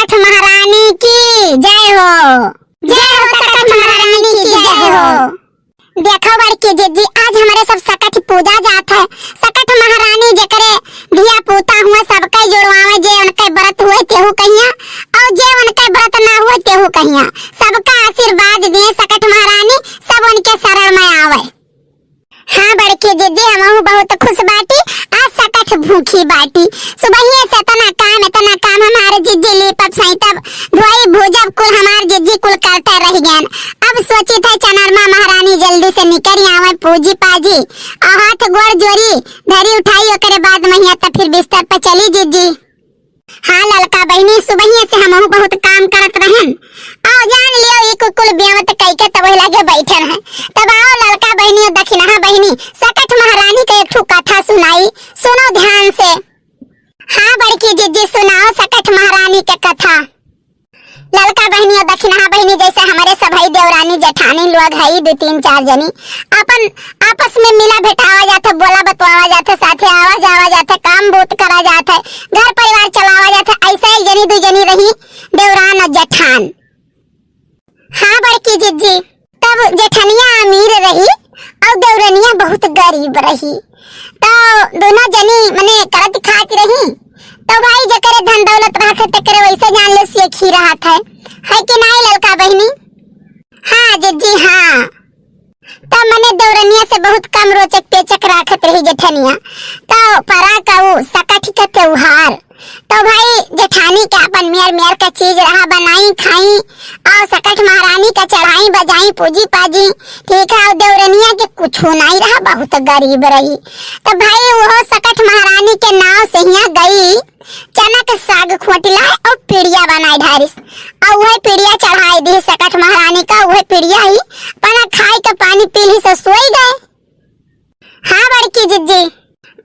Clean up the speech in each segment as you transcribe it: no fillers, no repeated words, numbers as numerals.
सकट महारानी की जय हो। जय हो सकट महारानी की जय हो। देखो बड़की जीजी, आज हमारे सब सकट पूजा जात है। सकट महारानी जकरे धिया पोता हुआ सबके जुड़वावे, जे उनके व्रत हुए तेहू कहिया और जे उनके व्रत ना हुए तेहू कहिया। सबका आशीर्वाद दिए सकट महारानी, सब उनके शरण में आवे। हाँ बड़की जीजी, हमहू बहुत खुश बाटी। आज सकट भूखी बाटी। सुबह से इतना काम हमारे जीजी लीपब सैतब धोई भूजब कुल हमार जीजी कुल करते रह गए। अब सोची थे चनरमा महारानी जल्दी से निकल आवे पूजी पाजी और हाथ गोड़ जोड़ी धरी उठाई, ओकरे बाद महिया तब फिर बिस्तर पर चली जीजी। हाँ ललका बहनी, सुबह से हमहू बहुत काम करत रहन। आओ जान लियो एक कुल ब्यावत कई के तब लगे बैठे रहे। तब आओ ललका बहनी और दक्षिणा बहनी सकट महारानी के एक कथा सुनाई, सुनो ध्यान से। हाँ बड़की जीजी सुनाओ सकट महारानी के कथा। ललका बहनी और दक्षिणा बहनी जैसे हमारे सभाई देवरानी जेठानी लोग है दो तीन चार जनी अपन आपस में मिला भेटावा जाते, बोला बतवावा जाते, साथे आवा जावा जाते, काम बहुत करा जाते, घर परिवार चलावा जाते। ऐसे एक जनी दो जनी रही देवरान और जेठान। हाँ बड़की जीजी, तब जेठनिया अमीर रही और देवरानिया बहुत गरीब रही। तो दोनों जनी मने करत खात रही। तो भाई जकरे धन दौलत रहा तकरे वैसे जान ले सीखी रहा है कि नहीं ललका बहनी? हाँ जीजी हाँ। तो मने देवरानिया से बहुत कम रोचक पेचक राखत रही जेठनिया। तो परा कहू सकट का त्योहार तो भाई जेठानी के अपन मेयर का चीज रहा बनाई खाई और सकट महारानी का चढ़ाई बजाई पूजी पाजी, ठीक है। और देवरानिया के कुछ नहीं रहा, बहुत गरीब रही। तो भाई वो सकट महारानी के नाव से यहाँ गई, चना के साग खोटला और पिड़िया बनाई ढारिस और वह पिड़िया चढ़ाई दी सकट महारानी का। वह पिड़िया ही पना खाई के पानी पी ली से सोई गए। हाँ बड़की जीजी,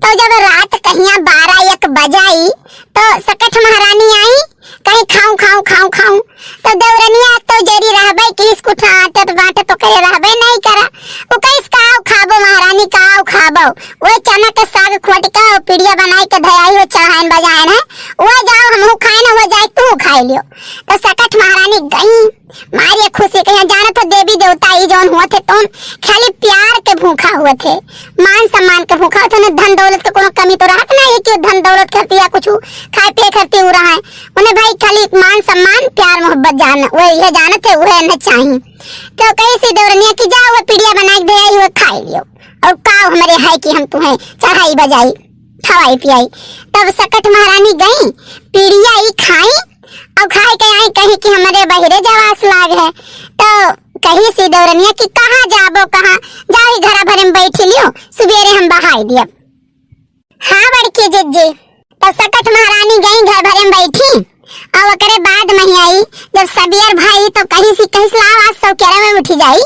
तो जब रात कहिया 12-1 बजाई तो सकट महारानी आई, कहीं खाऊं खाऊं खाऊं खाऊं। तो देवरानिया तो जरी रहबे कि इसको ठाटत बाटे तो करे रहबे नहीं करा। वो कहीं काव खाबो महारानी काव खाबो। वो चना के साग खोट का और पिड़िया बनाई के धयाई हो चढ़ाइन बजाइन है। वो जाओ हमहू खाए ना, वो जाए तू खाई लियो। तो सकट महारानी गई मारिए खुशी कहिया जाना तो देवी देवता ही जौन हुआ थे तुम खाली प्यार के भूखा हुए थे, मान सम्मान के भूखा थे। धन दौलत के कोनो कमी तो रहत नहीं कि धन दौलत करती या कुछ खाए पे करती हो रहा है। उन्हें भाई खाली मान सम्मान प्यार मोहब्बत जान वो ये जानत है, वह न चाहिए। तो कहीं से देवरानिया की जाओ वो पिड़िया बनाई दे आई, वो खाई लियो और काव हमारे है कि हम तुम्हें चढ़ाई बजाई खवाई पियाई। तब सकट महारानी गई पिड़िया ही खाई और खाए के आई, कहीं कि हमारे बहिरे जवास लाग है। तो कहीं से देवरानिया की कहाँ जाबो कहाँ जाओ, घर भरे में बैठी लियो, सुबेरे हम बहाई दिया। हाँ बड़की जीजी, तो सकट महारानी गई घर भरे में बैठी और ओकरे बाद में आई जब सबेर भाई तो कहीं से लावाज सौकेरा में उठी जाई।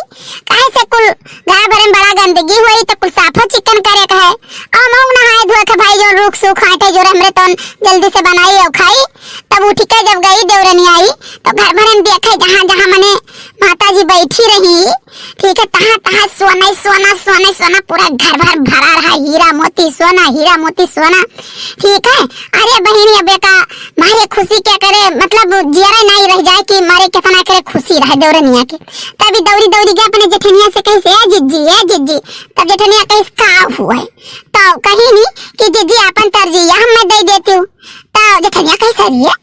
कहीं से कुल घर भरे में बड़ा गंदगी हुई तो कुल साफो चिकन करे का है और मऊ नहाए धोए के भाई जो रूख सूख आटे जो हमरे तो जल्दी से बनाई और खाई। तब उठ के जब गई देवरानी आई तो घर भरे में देखे जहाँ जहाँ मने माता जी बैठी रही, ठीक है, तहाँ तहाँ सोना सोना सोना सोना पूरा घर भर भरा रहा, हीरा मोती सोना, ठीक है। अरे बहनी अब का मारे खुशी क्या करे, मतलब जियरा नहीं रह जाए कि मारे कितना करे खुशी रहे देवरानिया के। तभी दौड़ी दौड़ी गया अपने जेठनिया से कहीं से ए जिज्जी। तब जेठनिया कहीं का हुआ है तो कहीं नहीं कि जिज्जी अपन तरजीह हम मैं दे देती हूँ। तो जेठनिया कहीं सही है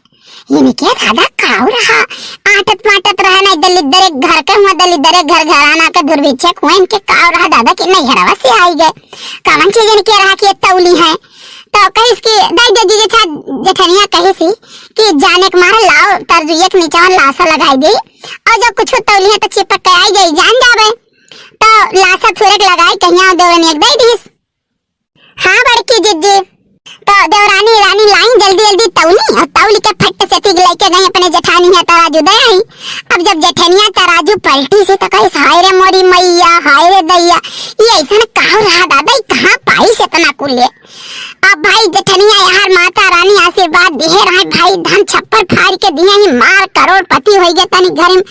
ये नहीं क्या दादा काव रहा आटत पाटत रहा ना दलिदरे घर के हुआ दलिदरे घर घराना के दुर्भिक्षक हुए इनके काव रहा दादा कि नहीं हरावा से आई गए कमन चीज इनके रहा कि तौली है। तो कहीं इसकी दाई जी के जेठनिया कही सी कि जाने के मारे लाओ तरजुए के नीचे लाशा लगाई दी और जब कुछ तौली है तो चिपक के आई गई जान जावे। तो लाशा थोड़े लगाई कहीं देवरानी दे दीस। हाँ बड़की जीजी, तो देवरानी रानी लाइन जल्दी तौली और तौली के फट से तिग लेके गई अपने जेठानी है तराजू दे आई। अब जब जेठनिया तराजू पलटी से तो कहीं हाय रे मोरी मैया हाय रे दैया ये ऐसा कहा रहा दादा कहाँ पाई से इतना कुल्ले। अब भाई जेठनिया यार माता रानी आशीर्वाद दे रहा भाई धन छप्पर फाड़ के दिए ही मार करोड़पति हो गए तनी घर में,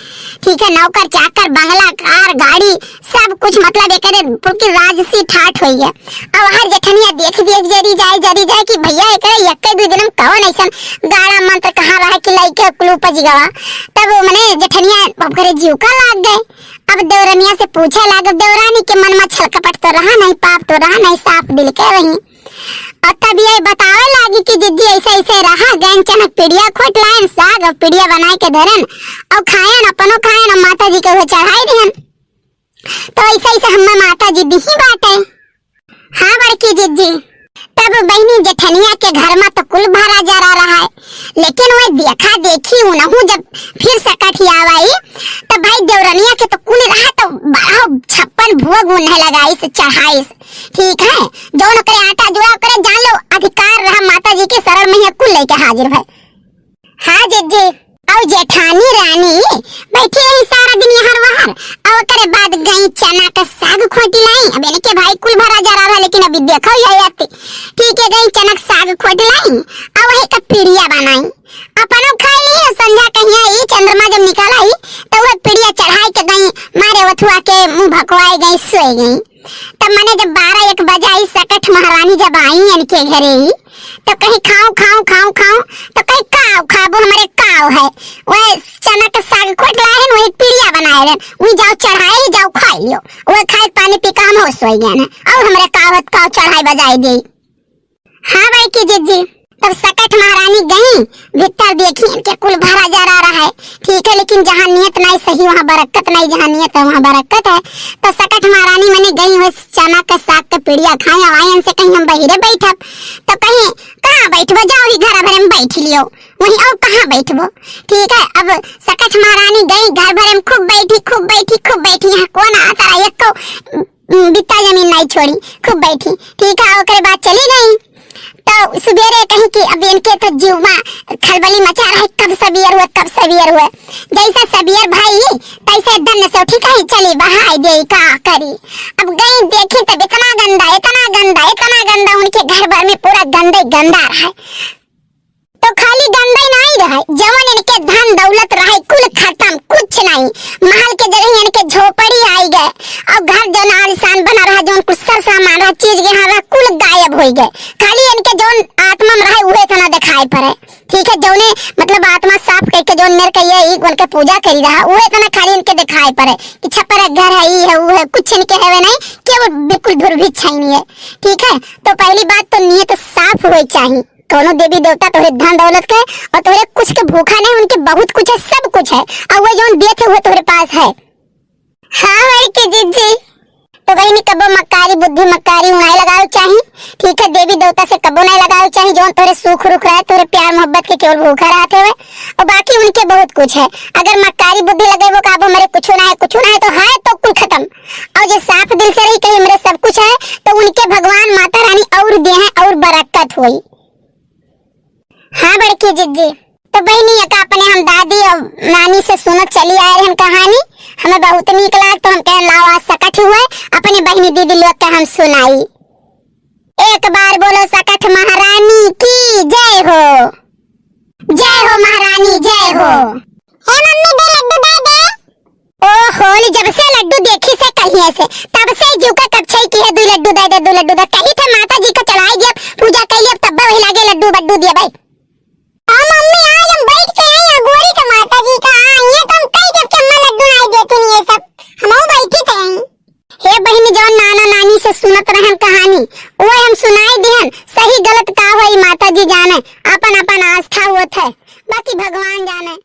ठीक है, नौकर चाकर बंगला कार गाड़ी सब कुछ मतलब एक पूरी राजसी ठाठ हो गया। अब हर जेठनिया देख जरी जाए कि भैया एक दू दिन कौन ऐसा गाड़ा मंत्र कहाँ रहा कि लइके कुल उपज गवा। तब मने जेठनिया करे जीव का लाग गए। अब देवरनिया से पूछे लाग, देवरानी के मन में छल कपट तो रहा नहीं, पाप तो रहा नहीं, साफ दिल के रही। और तब ये बतावे लागी कि दीदी ऐसे ऐसे रहा गैन चनक पीड़िया खोट लाइन साग और पीड़िया बनाए के धरन और खायन अपनो खायन और माता जी के वो चढ़ाई रहन। तो ऐसे ऐसे हम माता जी दी बाटे। हाँ बड़की जीजी, तब बहनी जेठनिया के घर में तो कुल भरा जरा रहा है, लेकिन वो देखा देखी उनहु जब फिर सकट आई तब भाई देवरनिया के तो कुल रहा तो 56 भोग उन्हें लगाई से चढ़ाई, ठीक है, जो करे आटा जुड़ा करे जान लो अधिकार रहा माता जी के शरण में कुल लेके हाजिर भाई। हाँ जीजी, और जेठानी रानी बैठी रही सारा दिन यहाँ वहां, और करे बाद गई चना का साग खोटी लाई। अब इनके भाई कुल भरा जा रहा है, लेकिन अभी देखो ये आती, ठीक है, गई चना का साग खोटी लाई और वही का पीड़िया बनाई, अपनो खाई ली। संध्या कहीं आई, चंद्रमा जब निकल आई तो वह पीड़िया चढ़ाई के गई, मारे वथुआ के मुंह भकवाई गई, सोई गई। तब मैंने जब 12-1 बजे आई सकट महारानी जब आई इनके घरे ही, तो कहीं खाओ खाओ खाओ खाओ, तो कहीं काव खाबो हमारे काव है, वह चना का साग खोट लाए वही पीड़िया बनाए रहे, वही जाओ चढ़ाए जाओ खा लियो, वह खाए पानी पी का हम हो सोई गए ना, और हमारे काव चढ़ाई बजाई दी। हाँ भाई की जीजी, तब सकट महारानी गई भीतर देखी इनके कुल भरा जा रहा है, ठीक है, लेकिन जहाँ नियत नहीं सही वहाँ बरकत नहीं, जहाँ नियत है वहाँ बरकत है। तो सकट महारानी मैंने गई हुई चना का साग का पीड़िया खाए आयन से कहीं हम बहिरे बैठब, तो कहीं कहाँ बैठबो, जाओ ही घर भरे में बैठ लियो वहीं, और कहाँ बैठबो, ठीक है। अब सकट महारानी गई घर भरे में खूब बैठी, यहाँ कौन आता है, एक तो बिता जमीन नहीं छोड़ी, खूब बैठी, ठीक है। और बाद चली गई। तो सुबेरे कहीं कि अब इनके तो जीवा खलबली मचा रहा है, कब सबेर हुआ, जैसा सबेर भाई तैसे दन से उठी कहीं चली बहाई दे का करी। अब गई देखी तब इतना गंदा उनके घर भर में पूरा गंदा रहा है। तो खाली गंदा नहीं रहा, जवन इनके धन दौलत रहा कुल खत्म, कुछ नहीं, महल के जगह इनके झोपड़ी आई गए, और घर जो आलिशान बना रहा, जो कुछ सामान रहा चीज यहाँ रहा कुल गायब हो गए, खाली इनके जो आत्मा में रहा उहे तना दिखाई पड़े, ठीक है, जो मतलब आत्मा साफ करके जो मेरे का ये उनके पूजा करी रहा उहे तना खाली इनके दिखाई पड़े कि छप्पर घर है ये है वो है, कुछ इनके है नहीं, केवल बिल्कुल दुर्भिक्ष नहीं है, ठीक है। तो पहली बात तो नियत साफ होनी चाहिए, दोनों देवी देवता तोरे धन दौलत के और तोरे कुछ के भूखा नहीं, उनके बहुत कुछ है, सब कुछ है, और वो जो देते हुए तोरे पास है। हाँ भाई के जीजी, तो वही नहीं कबो मक्कारी बुद्धि मक्कारी उनाई लगाओ चाहिए, ठीक है, देवी देवता से कबो नहीं लगाओ चाहिए, जो तोरे सुख रुख रहा है, तोरे प्यार मोहब्बत के केवल भूखा रहते हुए, और बाकी उनके बहुत कुछ है। अगर मक्कारी बुद्धि लगे वो काबो मेरे कुछ ना है तो है तो कुल खत्म, और जो साफ दिल से रही कहीं मेरे सब कुछ है, तो उनके भगवान माता रानी और दे है और बरकत हुई। हाँ बड़की जीजी, तो बहनी का अपने हम दादी और नानी से सुनत चली आए हम कहानी, हमें बहुत नीक लाग, तो हम कहे लाओ आज सकट हुए अपनी बहनी दीदी लोग के हम सुनाई। एक बार बोलो सकट महारानी की जय हो, जय हो महारानी जय हो। हे मम्मी दे लड्डू दे दे। ओ होली जब से लड्डू देखी से कहिए से तब से जीव का कक्षय की है, 2 लड्डू दे कही थे माता जी को चढ़ाई दिया पूजा कही, अब तब वही लागे लड्डू बड्डू दिया भाई। मम्मी आज हम बैठ के आई गोरी के माता जी का ये तो हम कई जब के अम्मा लड्डू नहीं देती नहीं, ये सब हम बैठी थे। हे बहनी जो नाना नानी से सुनत रहन कहानी वो हम सुनाई देहन, सही गलत का होई माता जी जाने, अपन अपन आस्था होत है, बाकी भगवान जाने।